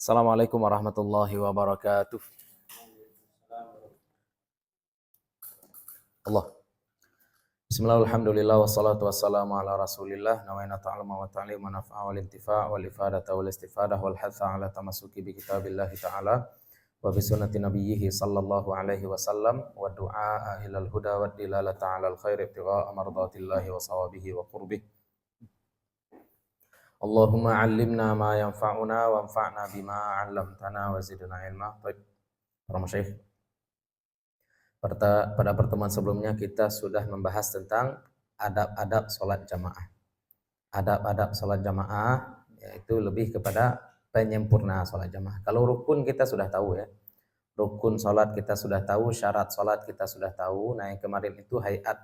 Assalamualaikum warahmatullahi wabarakatuh. Allah. Bismillah, alhamdulillah, wassalatu wassalamu ala rasulillah, nawaina ta'aluma wa ta'lim wa naf'a wal intifa' wal ifadata wal istifadah wal hatha ala tamasuki bi kitabillahi ta'ala wa bi sunnati nabiyhi sallallahu alaihi wasallam wa du'a ilal huda wa dilalata ala al khair ibtigha'a mardatillahi wa sawabihi wa qurbih. Allahumma 'allimna ma yanfa'una wa anfa'na bima 'allamtana wa zidna ilma. Baik, para masyayikh. Pada pertemuan sebelumnya kita sudah membahas tentang adab-adab sholat jamaah. Adab-adab sholat jamaah yaitu lebih kepada penyempurna sholat jamaah. Kalau rukun kita sudah tahu ya. Rukun sholat kita sudah tahu, syarat sholat kita sudah tahu. Nah yang kemarin itu hayat,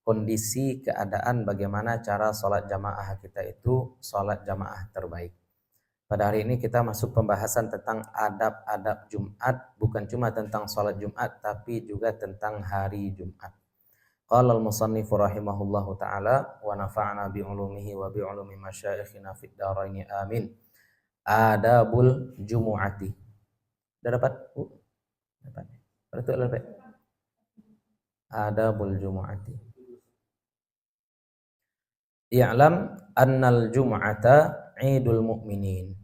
kondisi keadaan bagaimana cara sholat jamaah kita itu sholat jamaah terbaik. Pada hari ini kita masuk pembahasan tentang adab-adab Jumat, bukan cuma tentang sholat Jumat, tapi juga tentang hari Jumat. Qala al-musannifu rahimahullahu ta'ala, wa nafa'na bi'ulumihi wa bi'ulumi masyayikhina fid dharaini amin. Adabul Jumu'ati. Sudah dapat? Dapat. Betul dapat. Adabul Jumu'ati. I'lam annal Jum'ata Idul Mu'minin.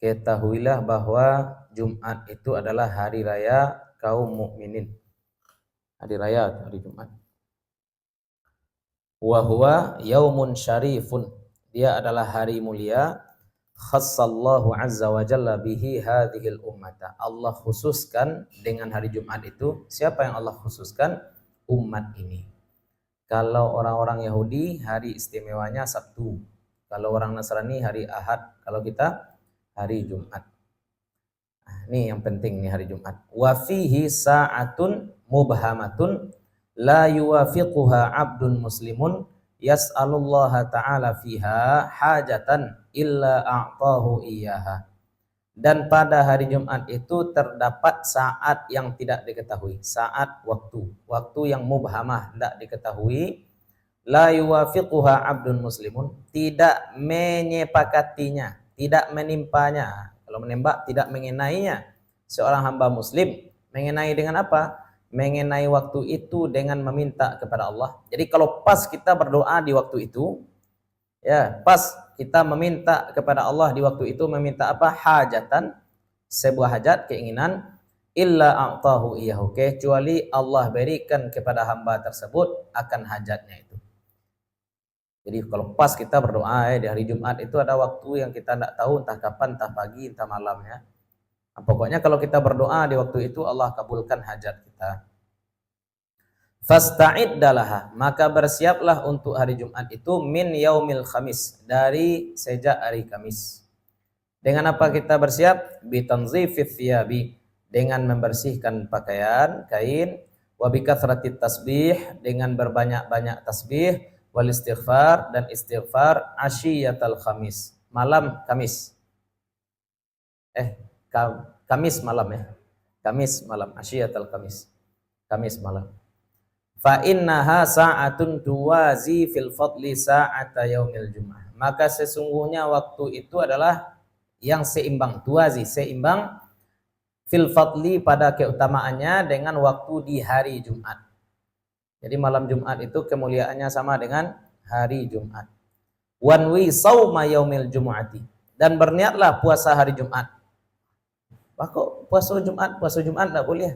Ketahuilah bahwa Jumat itu adalah hari raya kaum mukminin. Hari raya hari Jumat. Wa huwa yaumun syarifun. Dia adalah hari mulia. Khassallahu azza wa jalla bihi hadhil ummata. Allah khususkan dengan hari Jumat itu. Siapa yang Allah khususkan? Umat ini. Kalau orang-orang Yahudi hari istimewanya Sabtu. Kalau orang Nasrani hari Ahad. Kalau kita hari Jumat. Nah, ini yang penting nih hari Jumat. Wa fihi sa'atun mubhamatun la yuwafiquha 'abdun muslimun yas'alullaha ta'ala fiha hajatan illa a'tahu iyyaha. Dan pada hari Jumat itu terdapat saat yang tidak diketahui, saat waktu yang mubhamah, tidak diketahui. La yuwafiquha 'abdun muslimun, tidak menyepakatinya, tidak menimpanya. Kalau menembak tidak mengenainya seorang hamba muslim. Mengenai dengan apa? Mengenai waktu itu dengan meminta kepada Allah. Jadi kalau pas kita berdoa di waktu itu, ya pas kita meminta kepada Allah di waktu itu, meminta apa? Hajatan, sebuah hajat, keinginan, illa a'tahu iyyahu, kecuali Allah berikan kepada hamba tersebut akan hajatnya itu. Jadi kalau pas kita berdoa di hari Jumat itu ada waktu yang kita tidak tahu entah kapan, entah pagi, entah malam ya. Nah, pokoknya kalau kita berdoa di waktu itu Allah kabulkan hajat kita. Fasta'iddalah, maka bersiaplah untuk hari Jumat itu min yaumil khamis, dari sejak hari Kamis. Dengan apa kita bersiap? Bitanzifith thiyabi, dengan membersihkan pakaian, kain, wa bikathratit tasbih, dengan berbanyak-banyak tasbih, wal istighfar, dan istighfar, asyiyatal khamis, malam Kamis. Kamis malam ya. Kamis malam, asyiyatal Kamis. Kamis malam. Fa innaha sa'atun tuwazi fil fadli sa'ata yaumil jum'ah. Maka sesungguhnya waktu itu adalah yang seimbang, tuwazi, seimbang fil fadli pada keutamaannya dengan waktu di hari Jumat. Jadi malam Jumat itu kemuliaannya sama dengan hari Jumat. Wanwi sauma yaumil jumu'ati, dan berniatlah puasa hari Jumat. Kok puasa Jumat enggak boleh?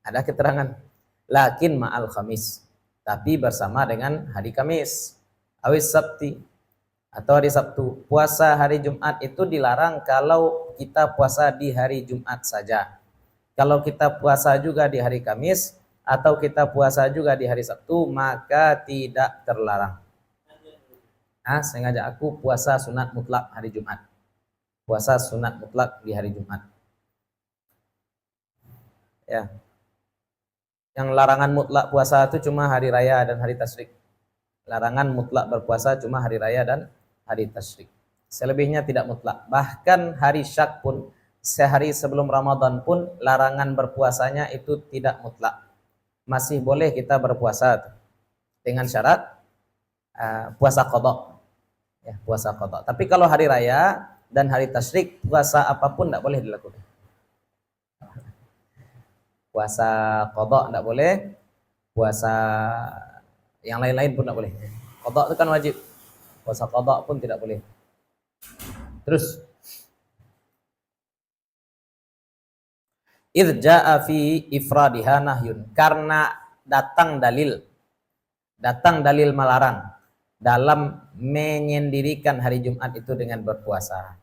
Ada keterangan. Lakin ma'al khamis, tapi bersama dengan hari Kamis. Awis sabti, atau hari Sabtu. Puasa hari Jumat itu dilarang kalau kita puasa di hari Jumat saja. Kalau kita puasa juga di hari Kamis, atau kita puasa juga di hari Sabtu, maka tidak terlarang. Saya ngajak aku puasa sunat mutlak hari Jumat. Puasa sunat mutlak di hari Jumat. Ya. Yang larangan mutlak puasa itu cuma hari raya dan hari tasyrik. Larangan mutlak berpuasa cuma hari raya dan hari tasyrik. Selebihnya tidak mutlak. Bahkan hari syak pun, sehari sebelum Ramadan pun, larangan berpuasanya itu tidak mutlak. Masih boleh kita berpuasa dengan syarat puasa qadha. Ya, puasa qadha. Tapi kalau hari raya dan hari tasyrik, puasa apapun tidak boleh dilakukan. Puasa qada tidak boleh, puasa yang lain-lain pun tidak boleh. Qada itu kan wajib, puasa qada pun tidak boleh. Terus irja'a fi ifradiha nahyun, karena datang dalil melarang dalam menyendirikan hari Jumat itu dengan berpuasa.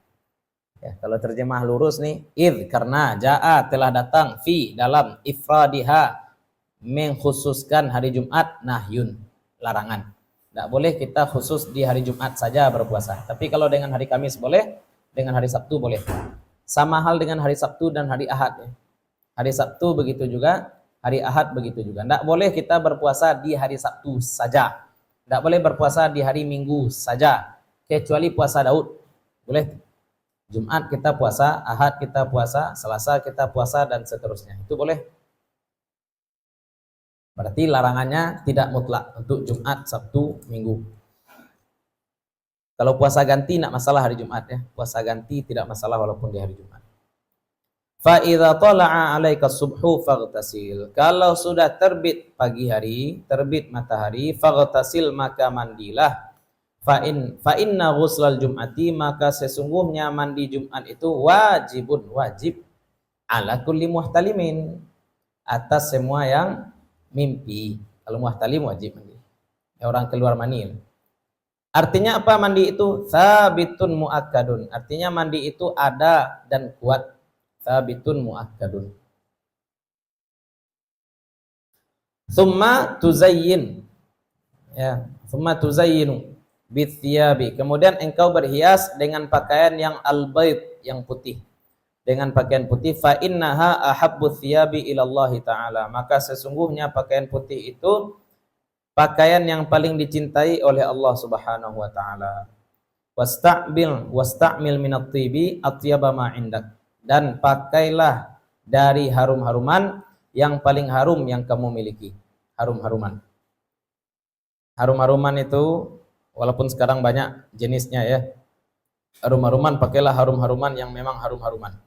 Ya, kalau terjemah lurus nih, karena ja'a telah datang fi dalam ifradiha mengkhususkan hari Jumat nahyun, larangan. Tidak boleh kita khusus di hari Jumat saja berpuasa. Tapi kalau dengan hari Kamis boleh, dengan hari Sabtu boleh. Sama hal dengan hari Sabtu dan hari Ahad. Ya. Hari Sabtu begitu juga, hari Ahad begitu juga. Tidak boleh kita berpuasa di hari Sabtu saja. Tidak boleh berpuasa di hari Minggu saja. Kecuali puasa Daud. Boleh. Jumat kita puasa, Ahad kita puasa, Selasa kita puasa, dan seterusnya. Itu boleh. Berarti larangannya tidak mutlak untuk Jumat, Sabtu, Minggu. Kalau puasa ganti tidak masalah hari Jumat ya. Puasa ganti tidak masalah walaupun di hari Jumat. Fa idza tala'a 'alaika subhu faghtasil. Kalau sudah terbit pagi hari, terbit matahari, faghtasil maka mandilah. Fa inna ghuslal jum'ati, maka sesungguhnya mandi Jumat itu wajib ala kulli muhtalimin, atas semua yang mimpi. Kalau muhtalim wajib mandi. Orang keluar mani. Artinya apa mandi itu? Tsabitun muakkadun. Artinya mandi itu ada dan kuat. Tsabitun muakkadun. Tsumma tuzayyin. Ya, tsumma tuzayyinu bithiyabi. Kemudian engkau berhias dengan pakaian yang al-bayd, yang putih. Dengan pakaian putih, fa innaha ahabbu thiyabi ila Allah taala. Maka sesungguhnya pakaian putih itu pakaian yang paling dicintai oleh Allah Subhanahu wa taala. Wasta'mil minat tibi atyaba ma indak. Dan pakailah dari harum-haruman yang paling harum yang kamu miliki. Harum-haruman. Harum-haruman itu walaupun sekarang banyak jenisnya ya. Harum-haruman, pakailah harum-haruman yang memang harum-haruman.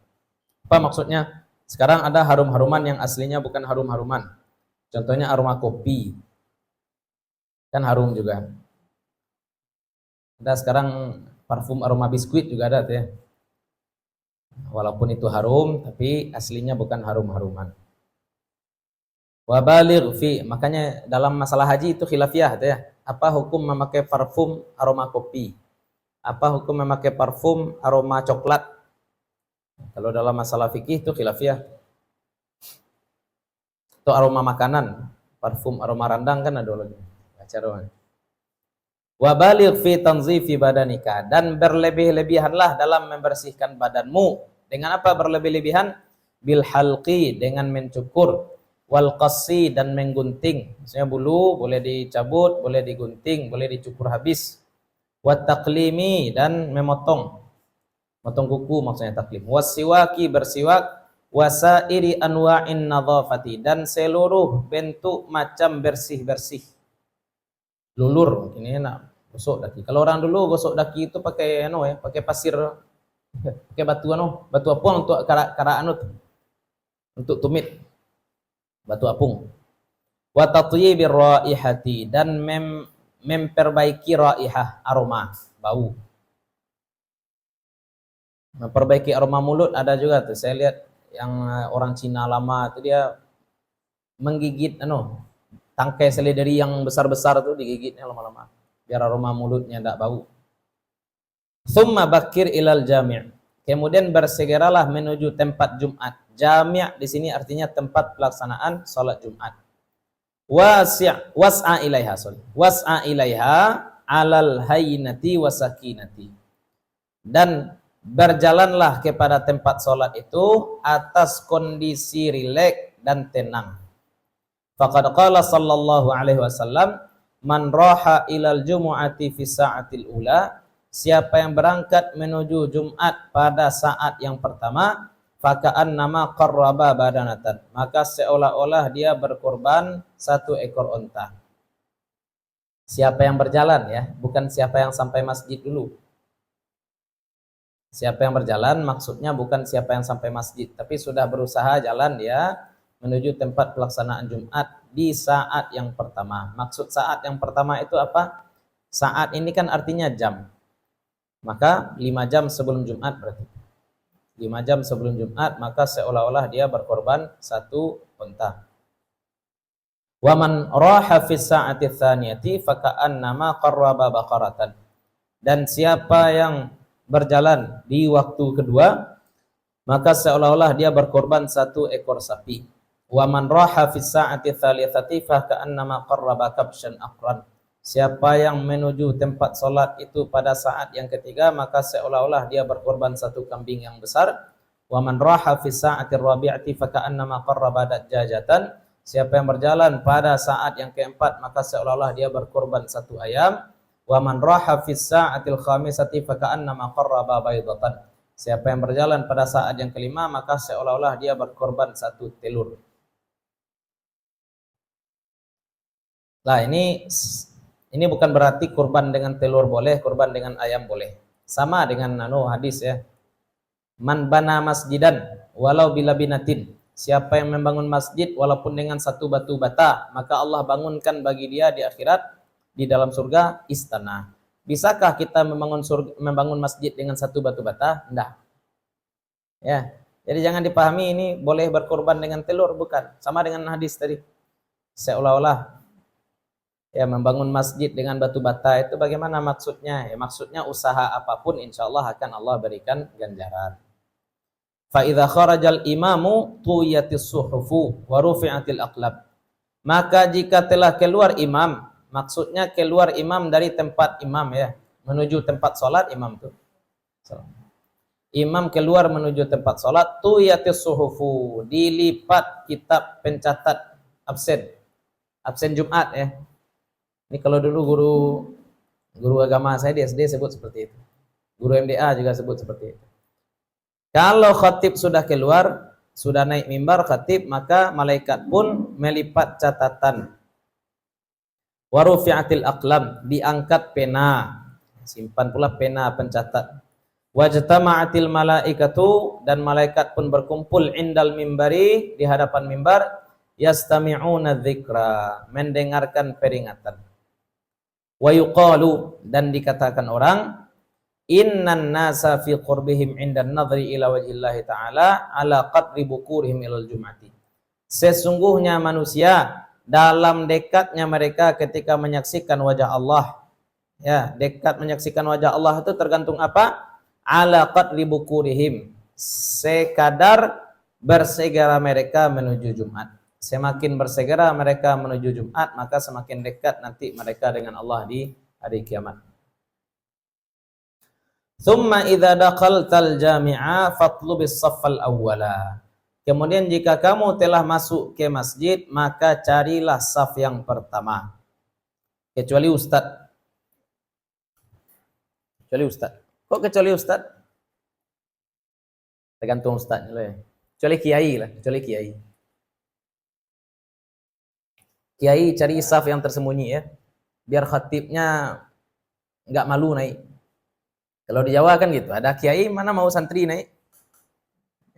Apa maksudnya? Sekarang ada harum-haruman yang aslinya bukan harum-haruman. Contohnya aroma kopi. Kan harum juga. Ada sekarang parfum aroma biskuit juga ada tuh ya. Walaupun itu harum, tapi aslinya bukan harum-haruman. Wabaligh fi, makanya dalam masalah haji itu khilafiyah tuh ya. Apa hukum memakai parfum aroma kopi? Apa hukum memakai parfum aroma coklat? Kalau dalam masalah fikih itu khilafiyah. Itu aroma makanan, parfum aroma randang kan ada lagi. Acara. Wabaligh fi tanzifi badanika, dan berlebih-lebihanlah dalam membersihkan badanmu. Dengan apa berlebih-lebihan? Bil halqi, dengan mencukur, wal qassi, dan menggunting. Maksudnya bulu boleh dicabut, boleh digunting, boleh dicukur habis. Wat taqlimi, dan memotong. Motong kuku maksudnya taklim. Wasiwaki, bersiwak, wasairi anwa'in nadhafati, dan seluruh bentuk macam bersih-bersih. Lulur, ini enak, gosok daki. Kalau orang dulu gosok daki itu pakai pakai pasir, pakai batu batu apung untuk kara untuk tumit. Batu apung. Wa tatyibir raihati, dan memperbaiki raihah, aroma, bau. Memperbaiki aroma mulut ada juga tuh. Saya lihat yang orang Cina lama itu dia menggigit tangkai seledri yang besar-besar tuh digigitnya lama-lama biar aroma mulutnya tidak bau. Tsumma bakir ilal jami'. Kemudian bersegeralah menuju tempat Jumat. Jami' di sini artinya tempat pelaksanaan salat Jumat. Was'a ilaiha alal hayyinati wasakinati. Dan berjalanlah kepada tempat salat itu atas kondisi rileks dan tenang. Faqad qala sallallahu alaihi wasallam, man raha ilal jumu'ati fi sa'atil ula, siapa yang berangkat menuju Jumat pada saat yang pertama, faka'annama qarraba badanatan, maka seolah-olah dia berkorban satu ekor unta. Siapa yang berjalan ya, bukan siapa yang sampai masjid dulu. Siapa yang berjalan maksudnya bukan siapa yang sampai masjid, tapi sudah berusaha jalan dia menuju tempat pelaksanaan Jumat di saat yang pertama. Maksud saat yang pertama itu apa? Saat ini kan artinya jam. Maka 5 jam sebelum Jumat berarti. 5 jam sebelum Jumat, maka seolah-olah dia berkorban satu unta. Wa man raha fi sa'ati tsaniyati faka'annama qarraba baqaratan. Dan siapa yang berjalan di waktu kedua, maka seolah-olah dia berkorban satu ekor sapi. Wa man raha fi sa'ati tsalitsati faka'annama qarraba kabshan aqran. Siapa yang menuju tempat solat itu pada saat yang ketiga, maka seolah-olah dia berkorban satu kambing yang besar. Wa man raha fi sa'ati rabi'ati faka'annama qarraba dajjajatan. Siapa yang berjalan pada saat yang keempat, maka seolah-olah dia berkorban satu ayam. Wa man raha fi sa'atil khamisati faka'annama qarraba baydatan. Siapa yang berjalan pada saat yang kelima, maka seolah-olah dia berkorban satu telur. Lah ini bukan berarti kurban dengan telur boleh, kurban dengan ayam boleh. Sama dengan hadis ya. Man bana masjidan walau bila binatin. Siapa yang membangun masjid walaupun dengan satu batu bata, maka Allah bangunkan bagi dia di akhirat, di dalam surga, istana. Bisakah kita membangun masjid dengan satu batu bata? Enggak. Ya. Jadi jangan dipahami ini boleh berkorban dengan telur, bukan. Sama dengan hadis tadi. Seolah-olah ya membangun masjid dengan batu bata itu bagaimana maksudnya? Ya maksudnya usaha apapun insyaallah akan Allah berikan ganjaran. Fa idza kharajal imamu tuyatis suhufu wa rufi'atil aqlab. Maka jika telah keluar imam, maksudnya keluar imam dari tempat imam ya, menuju tempat salat imam tuh. Imam keluar menuju tempat salat, tuyatis suhufu, dilipat kitab pencatat absen Jumat ya. Ini kalau dulu guru agama saya di SD sebut seperti itu. Guru MDA juga sebut seperti itu. Kalau khatib sudah keluar, sudah naik mimbar khatib, maka malaikat pun melipat catatan. Wa rufi'atil aqlam, diangkat pena. Simpan pula pena pencatat. Wajtama'atil malaikatu, dan malaikat pun berkumpul indal mimbari, di hadapan mimbar, yastami'una dzikra, mendengarkan peringatan. Wa yuqalu, dan dikatakan orang, innan nasa fi qurbihim indan nadhri ila wajhillahi ta'ala ala qadri bukurihim ilal jum'ati. Sesungguhnya manusia dalam dekatnya mereka ketika menyaksikan wajah Allah. Ya, dekat menyaksikan wajah Allah itu tergantung apa? Ala qadri bukurihim, sekadar bersegera mereka menuju Jumat. Semakin bersegera mereka menuju Jumat, maka semakin dekat nanti mereka dengan Allah di hari kiamat. Thumma idza dakhaltal jami'a fatlubis saffal awwala. Kemudian jika kamu telah masuk ke masjid, maka carilah saf yang pertama. Kecuali ustaz. Kecuali ustaz. Kok kecuali ustaz? Tergantung ustaznya lah ya. Kecuali kiai lah, kecuali kiai. Kiai cari saf yang tersembunyi ya. Biar khatibnya enggak malu naik. Kalau di Jawa kan gitu, ada kiai mana mau santri naik.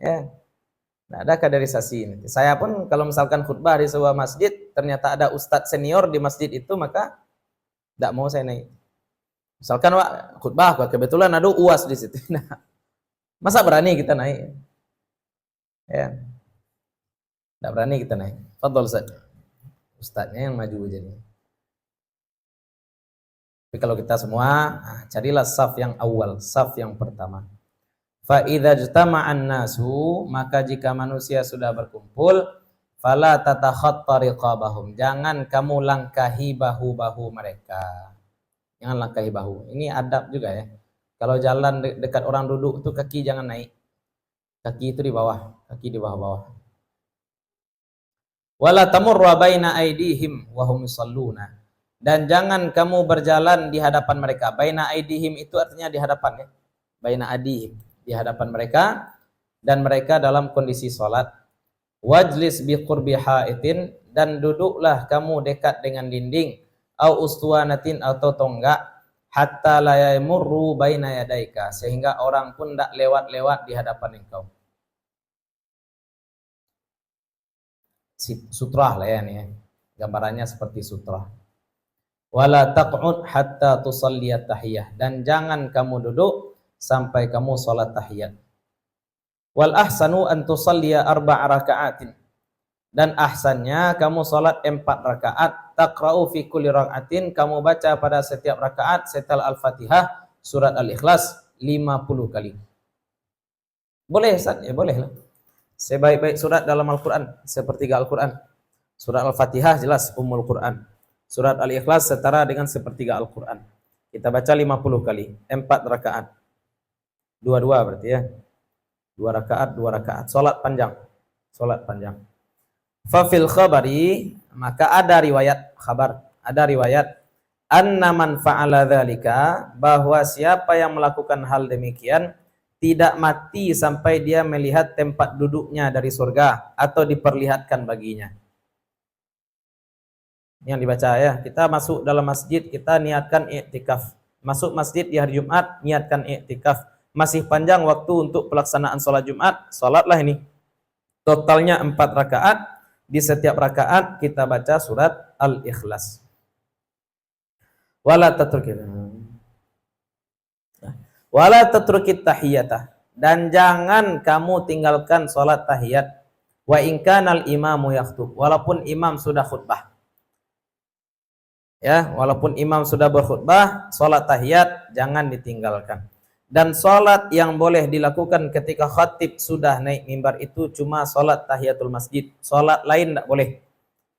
Ya. Nah, ada kaderisasi. Saya pun kalau misalkan khutbah di sebuah masjid, ternyata ada ustadz senior di masjid itu, maka enggak mau saya naik. Misalkan khutbah, kebetulan ada UAS di situ. Nah, masa berani kita naik? Ya. Enggak berani kita naik. Fadhol Ustaz. Ustadznya yang maju jadi. Tapi kalau kita semua, carilah saf yang awal, saf yang pertama. Fa idza ijtama'an nasu, maka jika manusia sudah berkumpul, fala tatakhatta riqabahum, jangan kamu langkahi bahu-bahu mereka. Jangan langkahi bahu. Ini adab juga ya. Kalau jalan dekat orang duduk itu kaki jangan naik. Kaki itu di bawah, kaki di bawah-bawah. Wala tamurra baina aydihim wa hum yusalluna. Dan jangan kamu berjalan di hadapan mereka. Baina aidihim itu artinya di hadapan ya. Baina adihim, di hadapan mereka, dan mereka dalam kondisi salat. Wajlis bi qurbi haitin, dan duduklah kamu dekat dengan dinding, au ustuanatin atau tonggak, hatta la yamurru baina yadaika, sehingga orang pun tidak lewat-lewat di hadapan engkau. Sutrah lah ya nih ya. Gambarannya seperti sutrah. Wala taq'ud hatta tusalliyat tahiyah, dan jangan kamu duduk sampai kamu salat tahiyat. Wal ahsanu an tusalliya 4 raka'atin, dan ahsannya kamu salat 4 rakaat. Taqra'u fi kulli raka'atin, kamu baca pada setiap rakaat setelah Al-Fatihah surat Al-Ikhlas 50 kali. Boleh Ustaz? Ya boleh lah. Sebaik-baik surat dalam Al-Quran, sepertiga Al-Quran. Surat Al-Fatihah jelas Ummul Quran. Surat Al-Ikhlas setara dengan sepertiga Al-Quran. Kita baca 50 kali, 4 rakaat. 2-2 berarti ya. 2 rakaat, 2 rakaat. Salat panjang. Salat panjang. Fafil khabari, maka ada riwayat khabar, ada riwayat anna man fa'ala dzalika, bahwa siapa yang melakukan hal demikian tidak mati sampai dia melihat tempat duduknya dari surga atau diperlihatkan baginya. Yang dibaca ya, kita masuk dalam masjid, kita niatkan i'tikaf. Masuk masjid di hari Jumat, niatkan i'tikaf. Masih panjang waktu untuk pelaksanaan sholat Jumat, sholatlah ini. Totalnya 4 rakaat, di setiap rakaat kita baca surat Al-Ikhlas. Wala tatrukit tahiyatah, dan jangan kamu tinggalkan salat tahiyat. Wa in kanal imamu yakhutub, walaupun imam sudah khutbah. Ya, walaupun imam sudah berkhutbah, salat tahiyat jangan ditinggalkan. Dan salat yang boleh dilakukan ketika khatib sudah naik mimbar itu cuma salat tahiyatul masjid. Salat lain tidak boleh.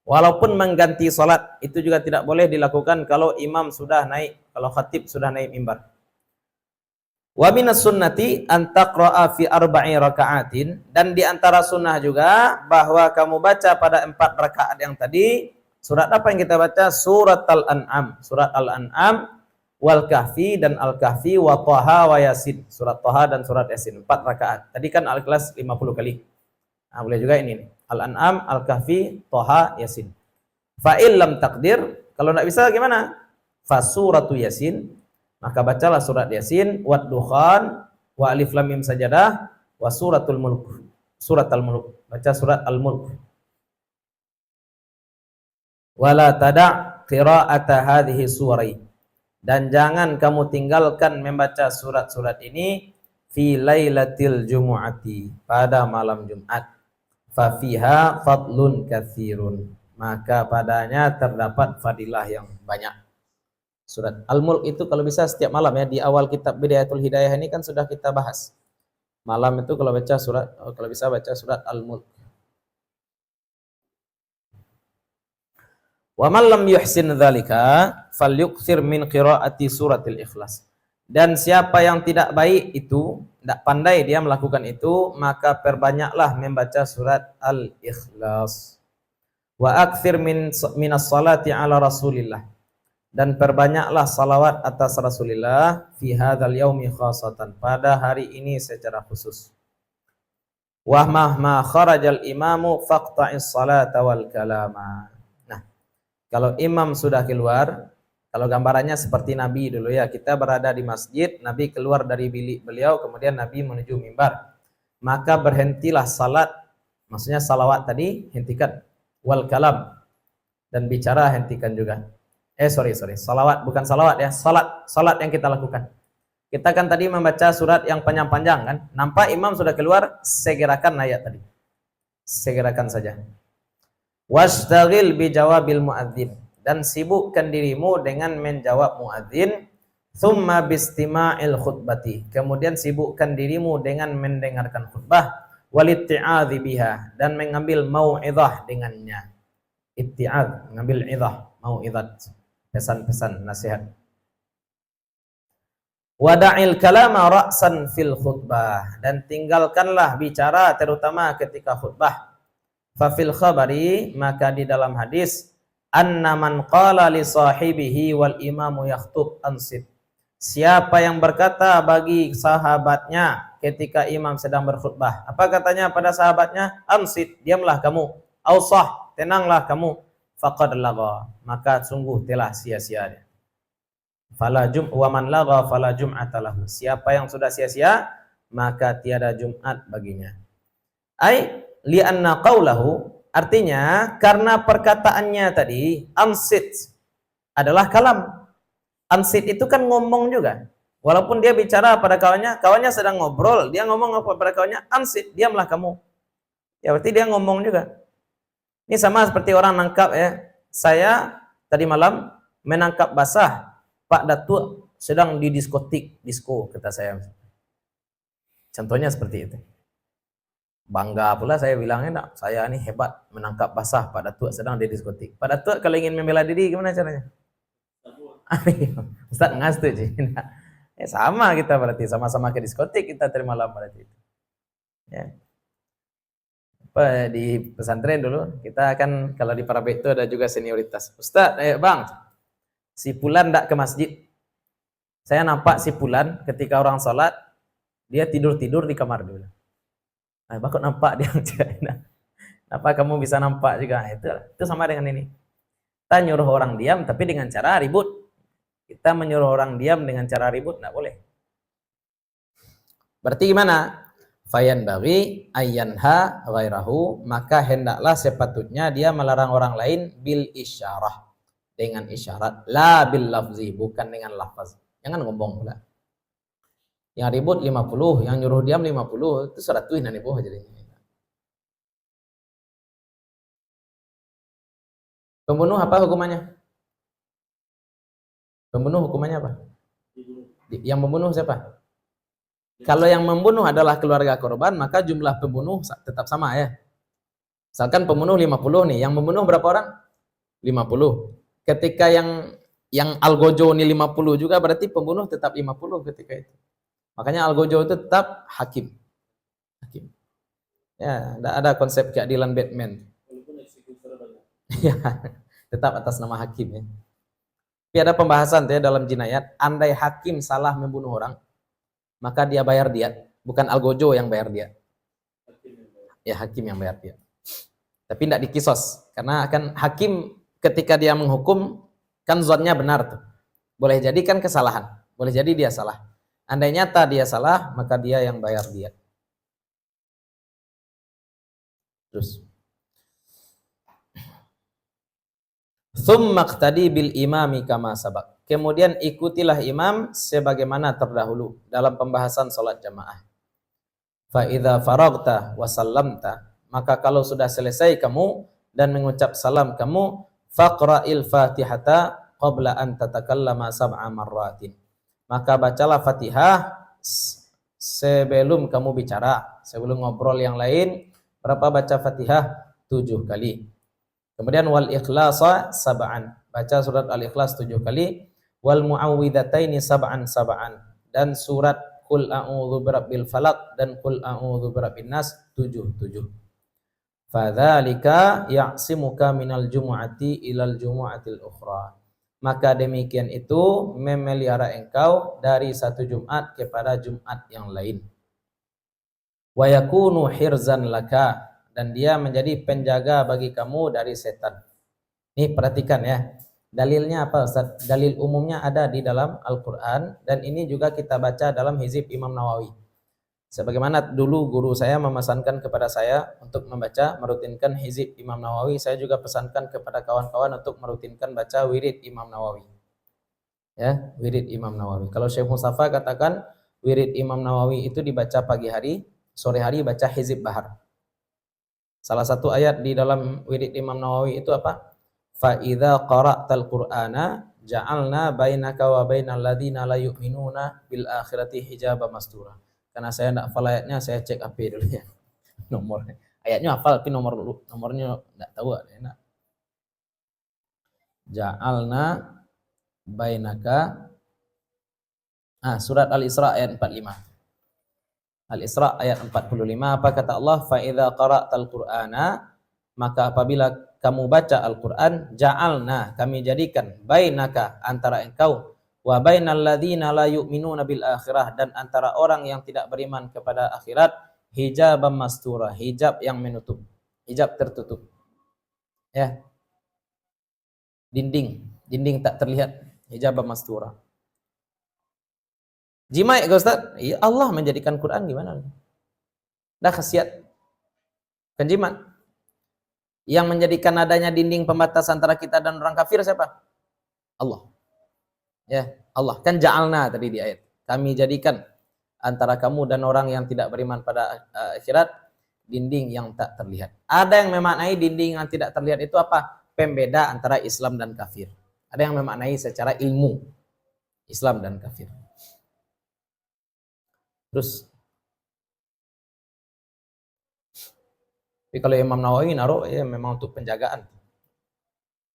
Walaupun mengganti salat itu juga tidak boleh dilakukan kalau imam sudah naik, kalau khatib sudah naik mimbar. Wa minas sunnati an taqra'a fi 4 raka'atin, dan di antara sunnah juga bahwa kamu baca pada 4 rakaat yang tadi surat apa yang kita baca? Surat Al-An'am, surat Al-An'am, wal Kahfi dan Al-Kahfi, wa Thaha wa Yasin, surat Thaha dan surat Yasin, 4 rakaat. Tadi kan Al-Ikhlas 50 kali. Nah, boleh juga ini nih. Al-An'am, Al-Kahfi, Thaha, Yasin. Fa illam taqdir, kalau enggak bisa gimana? Fa suratu Yasin, maka bacalah surat Yasin, Wad Dukhan, wa Alif Lam Mim Sajadah, wa suratul Mulk. Surat Al-Mulk. Baca surat Al-Mulk. Wala tada' qira'ata hadhihi suwari, dan jangan kamu tinggalkan membaca surat-surat ini fi lailatil jumu'ati, pada malam Jumat. Fa fiha fadlun katsirun, maka padanya terdapat fadilah yang banyak. Surat Al-Mulk itu kalau bisa setiap malam ya, di awal kitab Bidayatul Hidayah ini kan sudah kita bahas. Malam itu kalau baca surat, kalau bisa baca surat Al-Mulk. Wa man lam yuhsin dzalika falyukthir min qiraati suratil Ikhlas. Dan siapa yang tidak baik itu, tidak pandai dia melakukan itu, maka perbanyaklah membaca surat Al-Ikhlas. Wa aktsir minas salati ala Rasulillah, dan perbanyaklah salawat atas Rasulullah fi hadzal yaumi khassatan, pada hari ini secara khusus. Wa mahma kharajal imamu faqta'is salata wal kalama. Nah, kalau imam sudah keluar, kalau gambarannya seperti Nabi dulu ya, kita berada di masjid, Nabi keluar dari bilik beliau, kemudian Nabi menuju mimbar. Maka berhentilah salat, maksudnya salawat tadi hentikan, wal kalam, dan bicara hentikan juga. Salawat bukan salawat ya, salat yang kita lakukan. Kita kan tadi membaca surat yang panjang-panjang kan, nampak imam sudah keluar, segerakan ayat tadi, segerakan saja. Wastaghil bi jawabil muadzin, dan sibukkan dirimu dengan menjawab muadzin. Tsumma bistima'il khutbati, kemudian sibukkan dirimu dengan mendengarkan khutbah. Walitti'adzi biha, dan mengambil mau'izah dengannya. Itti'adz, mengambil izah, mau'izat, pesan-pesan nasihat. Wada'il kalama ra'san fil khutbah, dan tinggalkanlah bicara terutama ketika khutbah. Fa fil khabari, maka di dalam hadis, anna man qala li sahibihi wal imamu yakhtub ansit, siapa yang berkata bagi sahabatnya ketika imam sedang berkhutbah, apa katanya pada sahabatnya? Ansit, diamlah kamu. Ausah, tenanglah kamu. Faqad lagha, maka sungguh telah sia-sia dia. wa man lagha fala jum'ata lahu. Siapa yang sudah sia-sia, maka tiada Jumat baginya. Ai li'anna qaulahu, artinya karena perkataannya tadi ansit adalah kalam. Ansit itu kan ngomong juga. Walaupun dia bicara pada kawannya, kawannya sedang ngobrol, dia ngomong apa pada kawannya? Ansit, diamlah kamu. Ya berarti dia ngomong juga. Ini sama seperti orang nangkap ya. Saya tadi malam menangkap basah Pak Datuk sedang di diskotik, disco kata saya. Contohnya seperti itu. Bangga pula saya bilangnya, nak, saya ini hebat menangkap basah Pak Datuk sedang di diskotik. Pak Datuk kalau ingin membela diri gimana caranya? Ustaz ngastu sih. Ya, sama kita berarti, sama-sama ke diskotik kita terima malam berarti. Ya. Di pesantren dulu kita kan kalau di Parabek itu ada juga senioritas. Ustaz, bang, si Fulan ndak ke masjid. Saya nampak si Fulan ketika orang sholat dia tidur-tidur di kamar dulu. Nah, kok nampak dia? Apa kamu bisa nampak juga? Itu sama dengan ini. Kita nyuruh orang diam tapi dengan cara ribut. Kita menyuruh orang diam dengan cara ribut enggak boleh. Berarti gimana? Fayan bagi ayyanha ghairahu, maka hendaklah sepatutnya dia melarang orang lain bil isyarah, dengan isyarat, la bil lafzi, bukan dengan lafaz. Jangan ngomong pula. Yang ribut 50, yang nyuruh diam 50, itu 100 nanti boh jadinya. Pembunuh apa hukumannya? Pembunuh hukumannya apa? Yang membunuh siapa? Kalau yang membunuh adalah keluarga korban, maka jumlah pembunuh tetap sama ya. Misalkan pembunuh 50 nih, yang membunuh berapa orang? 50. Ketika yang algojo ini 50 juga, berarti pembunuh tetap 50 ketika itu. Makanya algojo itu tetap hakim. Hakim. Ya, tidak ada konsep keadilan Batman. Ya, tetap atas nama hakim ya. Tapi ada pembahasan ya dalam jinayat, andai hakim salah membunuh orang, maka dia bayar diat, bukan algojo yang bayar diat. Ya, hakim yang bayar diat. Tapi tidak dikisos, karena akan hakim ketika dia menghukum kan zonnya benar tuh. Boleh jadi kan kesalahan, boleh jadi dia salah. Andai nyata dia salah, maka dia yang bayar diat. Terus Tsumma iqtadi bil imami kama sabaq. Kemudian ikutilah imam sebagaimana terdahulu dalam pembahasan salat jamaah. Fa idza faragta wa sallamta, maka kalau sudah selesai kamu dan mengucap salam kamu, faqra'il Fatihata qabla an tatakallama sab'a marratin. Maka bacalah Fatihah sebelum kamu bicara, sebelum ngobrol yang lain, berapa baca Fatihah? 7 kali. Kemudian wal ikhlasa sab'an, baca surat al-ikhlas 7 kali, wal muawwidhataini sab'an sab'an, dan surat qul a'udzu birabbil falaq dan qul a'udzu birabbin nas 7. Fadzalika ya'simuka minal jumu'ati ilal jumu'atil ukhra. Maka demikian itu memelihara engkau dari satu Jumat kepada Jumat yang lain. Wa yakunu hirzan laka, dan dia menjadi penjaga bagi kamu dari setan. Ini perhatikan ya. Dalilnya apa Ustaz? Dalil umumnya ada di dalam Al-Quran, dan ini juga kita baca dalam hizib Imam Nawawi. Sebagaimana dulu guru saya memesankan kepada saya untuk membaca, merutinkan hizib Imam Nawawi, saya juga pesankan kepada kawan-kawan untuk merutinkan baca wirid Imam Nawawi. Ya, wirid Imam Nawawi. Kalau Syekh Mustafa katakan wirid Imam Nawawi itu dibaca pagi hari, sore hari baca hizib bahar. Salah satu ayat di dalam wirid Imam Nawawi itu apa? Fa idza qara'tal Qur'ana ja'alna bainaka wa bainal ladzina la yu'minuna bil akhirati hijaban mastura. Karena saya enggak hafal ayatnya, saya cek HP dulu ya. Nomornya. Ayatnya hafal tapi nomornya enggak tahu ada. Ja'alna bainaka surat Al-Isra ayat 45. Al-Isra ayat 45, apa kata Allah? Fa idza qara'tal Qur'ana, maka apabila kamu baca Al-Qur'an, ja'alna, kami jadikan, bainaka, antara engkau, wa bainal ladzina la yu'minuna bil akhirah, dan antara orang yang tidak beriman kepada akhirat, hijaban mastura, hijab yang menutup, hijab tertutup. Ya. Dinding tak terlihat, hijaban mastura. Jima ya Ustaz? Iya, Allah menjadikan Quran gimana? Dah khasiat kan jimat. Yang menjadikan adanya dinding pembatas antara kita dan orang kafir siapa? Allah. Ya, Allah. Kan ja'alna tadi di ayat. Kami jadikan antara kamu dan orang yang tidak beriman pada akhirat dinding yang tak terlihat. Ada yang memaknai dinding yang tidak terlihat itu apa? Pembeda antara Islam dan kafir. Ada yang memaknai secara ilmu Islam dan kafir. Terus tapi kalau Imam Nawawi naruh ya memang untuk penjagaan.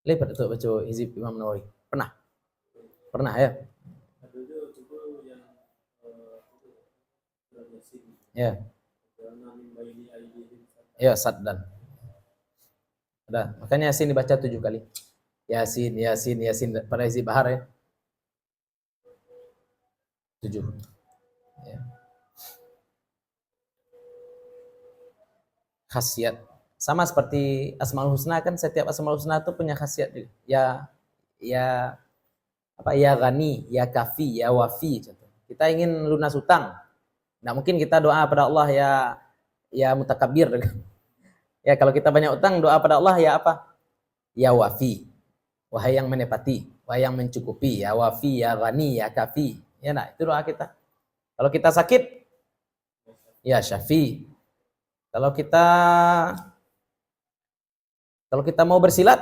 Lihat itu baca hizib Imam Nawawi. Pernah? Pernah ya? Ya. Ya, saddan. Ada. Makanya Yasin dibaca 7 kali. Yasin, Yasin, Yasin pada hizib bahar ya. 7. Ya. Khasiat. Sama seperti Asmaul Husna kan setiap Asmaul Husna itu punya khasiat juga. Ya apa ya Ghani, ya Kafi, ya Wafi contoh. Kita ingin lunas hutang. Nggak mungkin kita doa pada Allah ya Mutakabbir. Ya kalau kita banyak utang doa pada Allah ya apa? Ya Wafi. Wahai yang menepati, wahai yang mencukupi, ya Wafi, ya Ghani, ya Kafi. Ya nah, itu doa kita. Kalau kita sakit ya Syafi. Kalau kita mau bersilat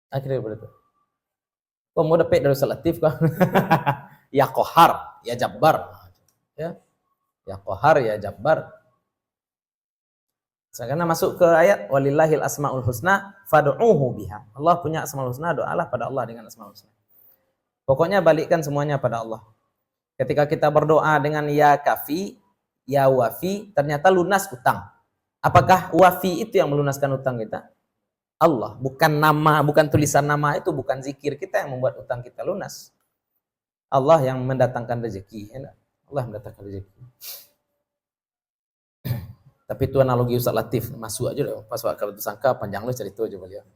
akhirnya begitu. Kok mau dapat dari salatif kok? Ya Qahar, ya Jabbar. Ya Qahar, ya Jabbar. Karena masuk ke ayat walillahil asmaul husna fad'uuhu biha. Allah punya asmaul husna, doalah pada Allah dengan asmaul husna. Pokoknya balikkan semuanya pada Allah. Ketika kita berdoa dengan ya Kafi, ya Wafi, ternyata lunas utang. Apakah Wafi itu yang melunaskan utang kita? Allah, bukan nama, bukan tulisan nama itu, bukan zikir kita yang membuat utang kita lunas. Allah yang mendatangkan rezeki. Allah mendatangkan rezeki. Tapi itu analogi Ustaz Latif, masuk aja deh. Pas waktu itu sangka panjang lu cerita aja beliau.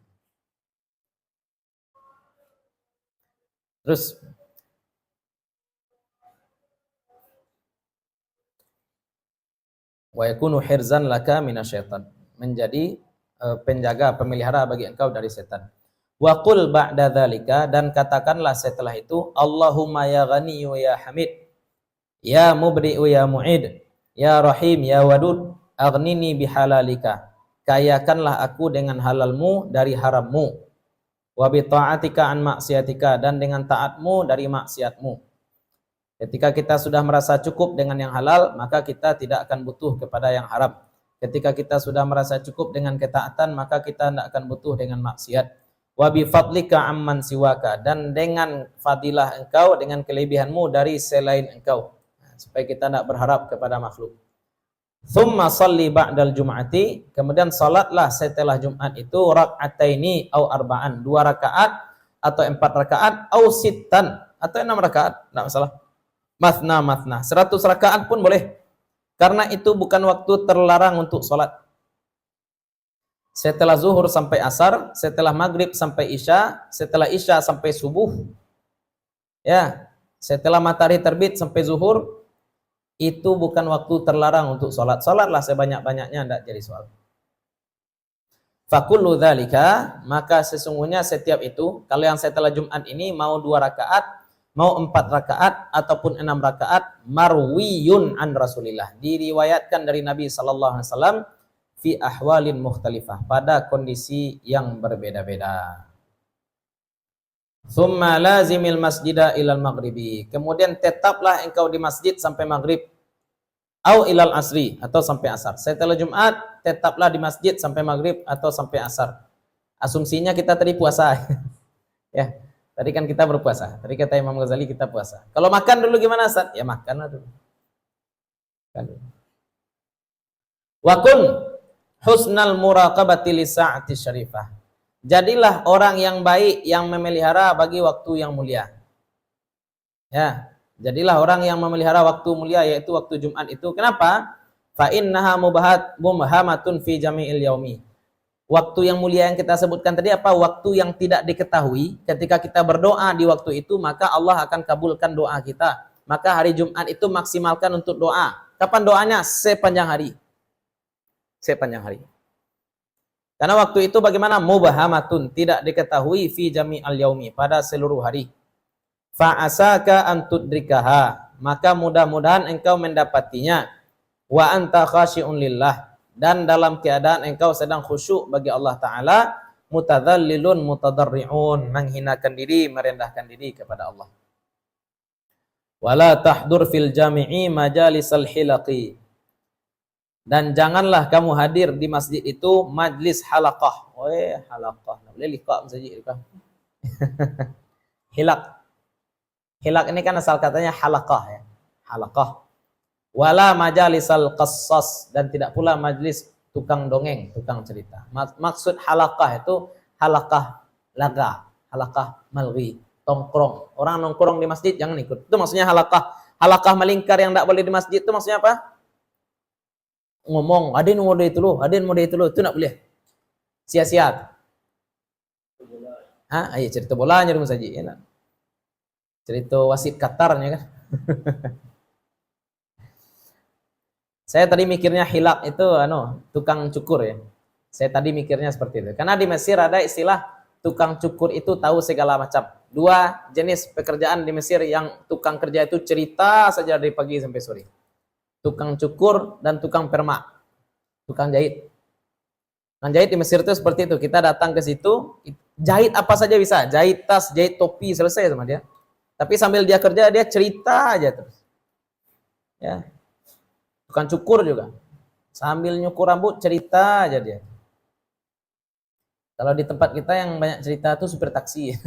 Terus wa yakunu hirzan laka minasyaitan, menjadi penjaga, pemelihara bagi engkau dari setan. Wa qul ba'da dzalika, dan katakanlah setelah itu Allahumma ya Ghaniyyu ya Hamid, ya Mubri'u ya Mu'id, ya Rahim ya Wadud, aghnini bihalalika, kayakanlah aku dengan halalmu dari harammu, wa bi ta'atika an maksiatika, dan dengan taatmu dari maksiatmu. Ketika kita sudah merasa cukup dengan yang halal, maka kita tidak akan butuh kepada yang haram. Ketika kita sudah merasa cukup dengan ketaatan, maka kita tidak akan butuh dengan maksiat. Wa bi fadlika amman siwaka, dan dengan fadilah engkau, dengan kelebihanmu dari selain engkau. Supaya kita tidak berharap kepada makhluk. Thumma salli ba'dal jum'ati, kemudian salatlah setelah Jumat itu rak'ataini au arba'an, 2 rakaat atau 4 rakaat, au sittan atau 6 rakaat, tidak masalah. Mathna, 100 rakaat pun boleh. Karena itu bukan waktu terlarang untuk sholat. Setelah zuhur sampai asar, setelah maghrib sampai isya, setelah isya sampai subuh, ya, setelah matahari terbit sampai zuhur, itu bukan waktu terlarang untuk sholat. Sholatlah sebanyak-banyaknya, tidak jadi soal. Fakullu dzalika, maka sesungguhnya setiap itu, kalau yang setelah Jumat ini mau 2 rakaat, mau 4 rakaat ataupun 6 rakaat, marwiyun an Rasulillah, diriwayatkan dari Nabi sallallahu alaihi wasallam fi ahwalin mukhtalifah, pada kondisi yang berbeda-beda. Tsumma lazimil masjida ilal maghribi, kemudian tetaplah engkau di masjid sampai maghrib, au ilal asri, atau sampai asar. Setelah Jumat tetaplah di masjid sampai maghrib atau sampai asar. Asumsinya kita tadi puasa. Ya. Tadi kan kita berpuasa. Tadi kata Imam Ghazali kita puasa. Kalau makan dulu gimana, Ustaz? Ya makanlah dulu. Wa kun husnal muraqabati li sa'ati syarifah. Jadilah orang yang baik yang memelihara bagi waktu yang mulia. Ya, jadilah orang yang memelihara waktu mulia, yaitu waktu Jumat itu. Kenapa? Fa innaha mubhamatun fi jami'il yaumi. Waktu yang mulia yang kita sebutkan tadi apa? Waktu yang tidak diketahui. Ketika kita berdoa di waktu itu, maka Allah akan kabulkan doa kita. Maka hari Jumat itu maksimalkan untuk doa. Kapan doanya? Sepanjang hari. Sepanjang hari. Karena waktu itu bagaimana? Mubahamatun, tidak diketahui fi jami'al yaumi, pada seluruh hari. Fa'asaka an tudrikaha, maka mudah-mudahan engkau mendapatinya. Wa anta khasyi'un lillah, dan dalam keadaan engkau sedang khusyuk bagi Allah Ta'ala, mutadzallilun mutadarri'un, menghinakan diri, merendahkan diri kepada Allah. Wala tahdur fil jami'i majalisal hilaqi, dan janganlah kamu hadir di masjid itu majlis halaqah. Halaqah, boleh liqa masjid itu. Hilaq. Hilaq ini kan asal katanya halaqah ya. Halaqah. Wala majalisal qassas, dan tidak pula majlis tukang dongeng, tukang cerita. Maksud halaqah itu halaqah laga, halaqah malghi, tongkrong. Orang nongkrong di masjid jangan ikut. Itu maksudnya halaqah. Halaqah melingkar yang tidak boleh di masjid itu maksudnya apa? Ngomong, adin mode itu loh, itu nak boleh. Sia-sia. Ayo cerita bolanya dulu saja, ya, cerita wasit Qatarnya kan. Saya tadi mikirnya hilak itu tukang cukur ya. Saya tadi mikirnya seperti itu. Karena di Mesir ada istilah tukang cukur itu tahu segala macam. Dua jenis pekerjaan di Mesir yang tukang kerja itu cerita saja dari pagi sampai sore. Tukang cukur dan tukang permak, tukang jahit. Tukang jahit di Mesir itu seperti itu. Kita datang ke situ, jahit apa saja bisa. Jahit tas, jahit topi, selesai sama dia. Tapi sambil dia kerja, dia cerita aja terus. Ya. Tukang cukur juga. Sambil nyukur rambut, cerita aja dia. Kalau di tempat kita yang banyak cerita itu supir taksi.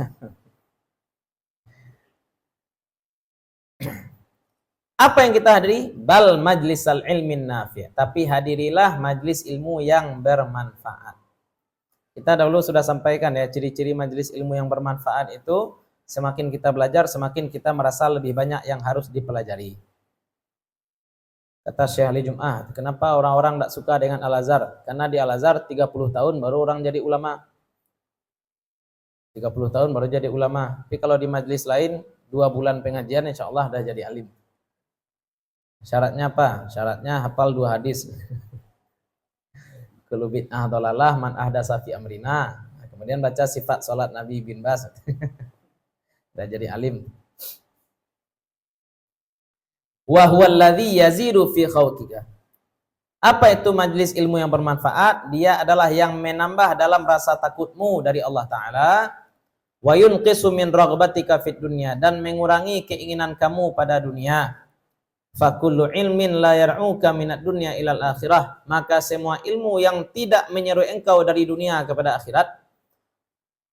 Apa yang kita hadiri? Bal majlisal ilmin nafi'. Tapi hadirilah majlis ilmu yang bermanfaat. Kita dahulu sudah sampaikan ya, ciri-ciri majlis ilmu yang bermanfaat itu, semakin kita belajar, semakin kita merasa lebih banyak yang harus dipelajari. Kata Syekh Ali Jum'ah, kenapa orang-orang tidak suka dengan Al-Azhar? Karena di Al-Azhar 30 tahun baru orang jadi ulama. 30 tahun baru jadi ulama. Tapi kalau di majlis lain, 2 bulan pengajian insya Allah dah jadi alim. Syaratnya apa? Syaratnya hafal 2 hadis. Kullu bid'ah dhalalah man ahdasa fi amrina. Nah, kemudian baca sifat salat Nabi bin Bas. Dah jadi alim. Wa huwal ladzi yazidu fi khawtika. Apa itu majlis ilmu yang bermanfaat? Dia adalah yang menambah dalam rasa takutmu dari Allah Ta'ala. Wa yunqisu min raghbatika fid dunya, dan mengurangi keinginan kamu pada dunia. Fakullu ilmin la yar'uka minad dunya ilal akhirah, maka semua ilmu yang tidak menyeru engkau dari dunia kepada akhirat.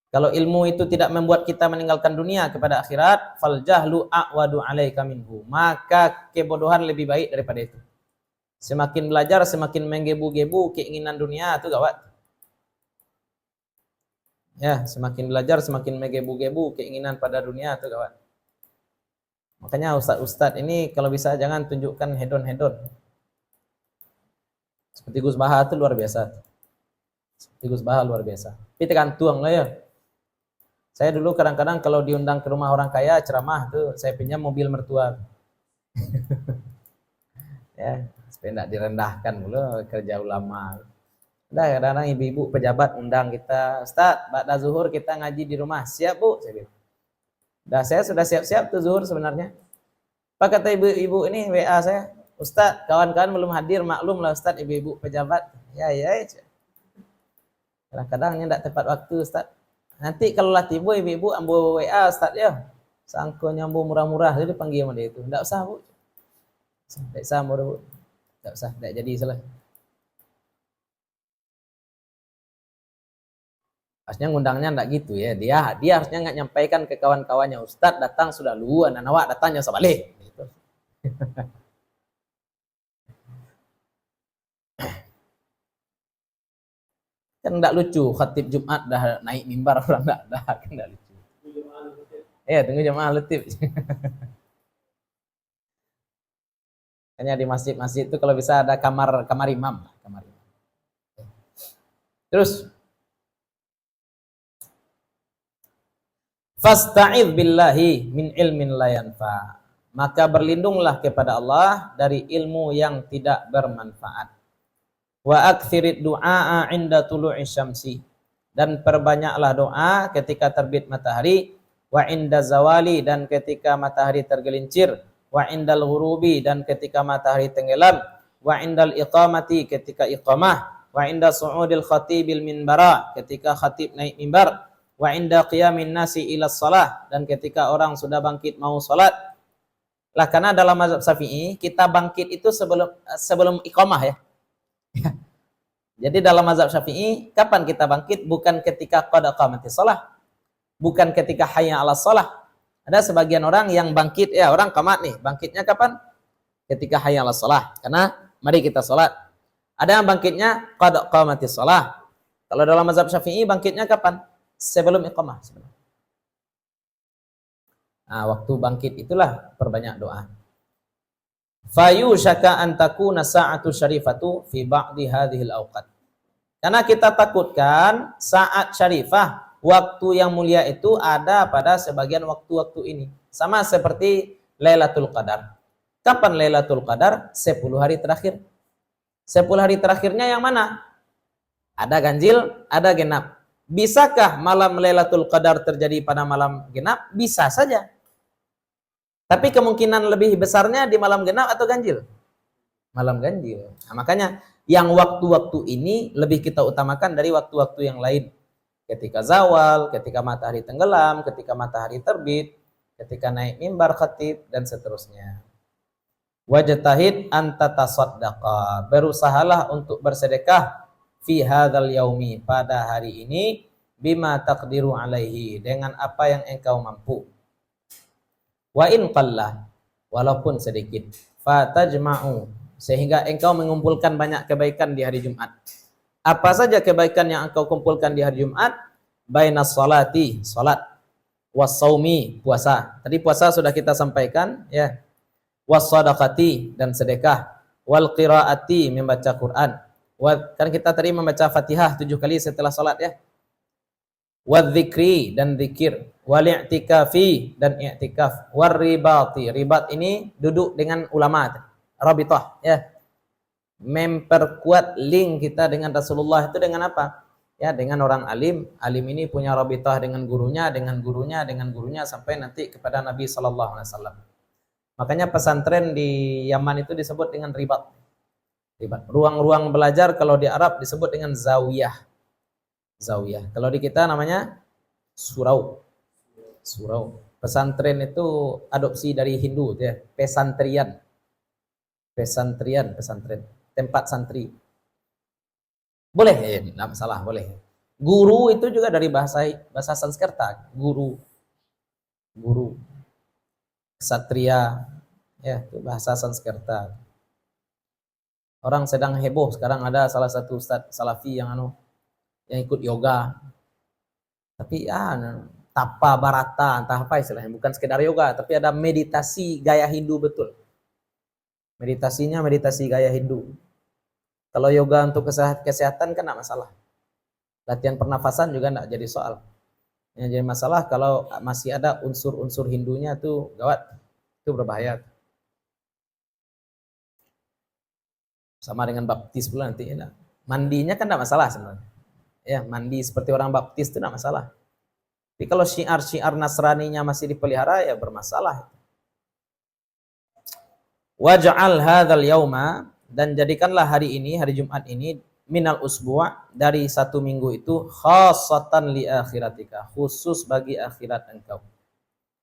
Kalau ilmu itu tidak membuat kita meninggalkan dunia kepada akhirat, fal jahlu a'wadu 'alaika minhu, maka kebodohan lebih baik daripada itu. Semakin belajar, semakin menggebu-gebu keinginan dunia itu gawat. Ya, semakin belajar, semakin menggebu-gebu keinginan pada dunia itu gawat. Makanya ustaz-ustaz ini kalau bisa jangan tunjukkan hedon-hedon. Seperti Gus Baha itu luar biasa. Seperti Gus Baha luar biasa. Tapi tekan tuang lah ya. Saya dulu kadang-kadang kalau diundang ke rumah orang kaya ceramah tuh saya pinjam mobil mertua. Ya, supaya tidak direndahkan dulu kerja ulama. Udah kadang-kadang ibu-ibu pejabat undang kita, Ustaz, ba'da zuhur kita ngaji di rumah. Siap Bu, saya bilang. Saya sudah siap-siap tuh zuhur sebenarnya. Pak kata ibu-ibu ini WA saya, Ustaz, kawan-kawan belum hadir, maklum lah Ustaz, ibu-ibu pejabat. Ya. Kadang-kadang ini tidak tepat waktu Ustaz. Nanti kalau lah tiba ibu-ibu ambil WA Ustaz ya. Sangko nyambung murah-murah, jadi panggil sama dia itu. Tidak usah Bu. Tidak usah Bu. Tidak usah, tidak jadi salah. Harusnya ngundangnya enggak gitu ya. Dia harusnya enggak nyampaikan ke kawan-kawannya, Ustaz datang sudah lu, anak awak datangnya sabalik. Gitu. Kan enggak lucu, khatib Jumat dah naik mimbar orang enggak kan enggak lucu. Tunggu jemaah letib. Hanya di masjid-masjid itu kalau bisa ada kamar imam, kamar imam. Terus Fasta'idz billahi min ilmin la yanfa. Maka berlindunglah kepada Allah dari ilmu yang tidak bermanfaat. Wa aktsirid du'a 'inda tulu'i syamsi. Dan perbanyaklah doa ketika terbit matahari, wa 'inda zawali, dan ketika matahari tergelincir, wa 'indal ghurubi, dan ketika matahari tenggelam, wa 'indal iqamati, ketika iqamah, wa 'inda su'udil khatibil minbara, ketika khatib naik mimbar, wa 'inda qiyamin nasi ila shalah, dan ketika orang sudah bangkit mau salat. Lah karena dalam mazhab Syafi'i kita bangkit itu sebelum iqamah ya. Jadi dalam mazhab Syafi'i kapan kita bangkit? Bukan ketika qad qamatis shalah, bukan ketika hayya 'alas shalah. Ada sebagian orang yang bangkit, ya orang qamat nih, bangkitnya kapan? Ketika hayya 'alas shalah. Karena mari kita salat. Ada yang bangkitnya qad qamatis shalah. Kalau dalam mazhab Syafi'i bangkitnya kapan? Sebelum iqamah. Nah, waktu bangkit itulah perbanyak doa. Fayushaka an takuna sa'atu syarifatu fi ba'di hadhil awqat. Karena kita takutkan saat syarifah, waktu yang mulia itu ada pada sebagian waktu-waktu ini. Sama seperti Lailatul Qadar. Kapan Lailatul Qadar? 10 hari terakhir. 10 hari terakhirnya yang mana? Ada ganjil, ada genap. Bisakah malam Lailatul Qadar terjadi pada malam genap? Bisa saja. Tapi kemungkinan lebih besarnya di malam genap atau ganjil? Malam ganjil. Nah, makanya yang waktu-waktu ini lebih kita utamakan dari waktu-waktu yang lain. Ketika zawal, ketika matahari tenggelam, ketika matahari terbit, ketika naik mimbar khatib, dan seterusnya. Wajtahid an tatasaddaqa. Berusahalah untuk bersedekah fi hadzal yaumi, pada hari ini, bima taqdiru alaihi, dengan apa yang engkau mampu. Wa in qalla, walaupun sedikit, fatajma'u, sehingga engkau mengumpulkan banyak kebaikan di hari Jumat. Apa saja kebaikan yang engkau kumpulkan di hari Jumat? Bainas salati, salat, was-saumi, puasa. Tadi puasa sudah kita sampaikan ya. Was-shadaqati, dan sedekah, wal qiraati, membaca Quran. Kan kita tadi membaca Fatihah 7 kali setelah salat ya. Wadzikri, dan zikir, wal i'tikafi, dan i'tikaf, war ribati. Ribat ini duduk dengan ulama, rabithah ya. Memperkuat link kita dengan Rasulullah itu dengan apa? Ya, dengan orang alim. Alim ini punya rabithah dengan gurunya, dengan gurunya, dengan gurunya, sampai nanti kepada Nabi sallallahu alaihi wasallam. Makanya pesantren di Yaman itu disebut dengan ribat. Ribat. Ruang-ruang belajar kalau di Arab disebut dengan zawiyah. Zawiyah. Kalau di kita namanya surau. Surau. Pesantren itu adopsi dari Hindu ya. Pesantrian. Pesantrian, pesantren. Tempat santri. Boleh ya, enggak masalah, boleh. Guru itu juga dari bahasa Sanskerta, guru. Guru. Ksatria, ya, itu bahasa Sanskerta. Orang sedang heboh sekarang, ada salah satu ustaz salafi yang ikut yoga. Tapi tapa barata, entah apa istilahnya, bukan sekedar yoga, tapi ada meditasi gaya Hindu betul. Meditasinya meditasi gaya Hindu. Kalau yoga untuk kesehatan kan enggak masalah. Latihan pernafasan juga enggak jadi soal. Yang jadi masalah kalau masih ada unsur-unsur Hindunya tuh gawat. Itu berbahaya. Sama dengan baptis pula nanti ya. Mandinya kan enggak masalah sebenarnya. Ya, mandi seperti orang baptis itu enggak masalah. Tapi kalau syiar-syiar Nasraninya masih dipelihara ya bermasalah. Waj'al hadzal yauma, dan jadikanlah hari ini, hari Jumat ini, minal usbu', dari satu minggu itu, khassatan li akhiratika, khusus bagi akhirat engkau.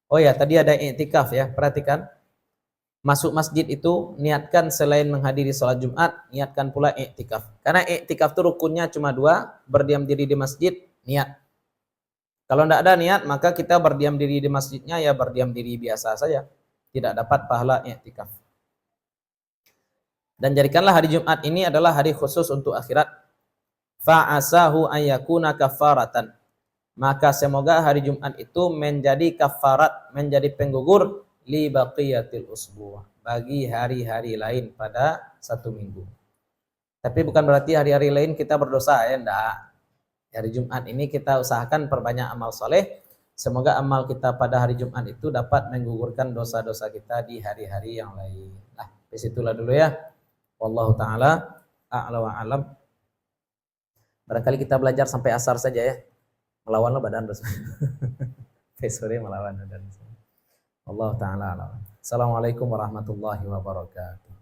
Oh ya, tadi ada i'tikaf ya, perhatikan. Masuk masjid itu niatkan selain menghadiri salat Jumat, niatkan pula i'tikaf. Karena i'tikaf itu rukunnya cuma 2, berdiam diri di masjid, niat. Kalau tidak ada niat, maka kita berdiam diri di masjidnya ya berdiam diri biasa saja. Tidak dapat pahala i'tikaf. Dan jadikanlah hari Jumat ini adalah hari khusus untuk akhirat. Fa'asahu ayyakuna kafaratan. Maka semoga hari Jumat itu menjadi kafarat, menjadi penggugur li baqiyatil usbu', bagi hari-hari lain pada satu minggu. Tapi bukan berarti hari-hari lain kita berdosa ya, enggak. Hari Jumat ini kita usahakan perbanyak amal soleh Semoga amal kita pada hari Jumat itu dapat menggugurkan dosa-dosa kita di hari-hari yang lain. Nah, disitulah dulu ya. Wallahu taala a'la wa alam. Barangkali kita belajar sampai asar saja ya. Melawan lo badan dosa. Sore melawan badan dosa. Allah taala alam. Assalamualaikum warahmatullahi wabarakatuh.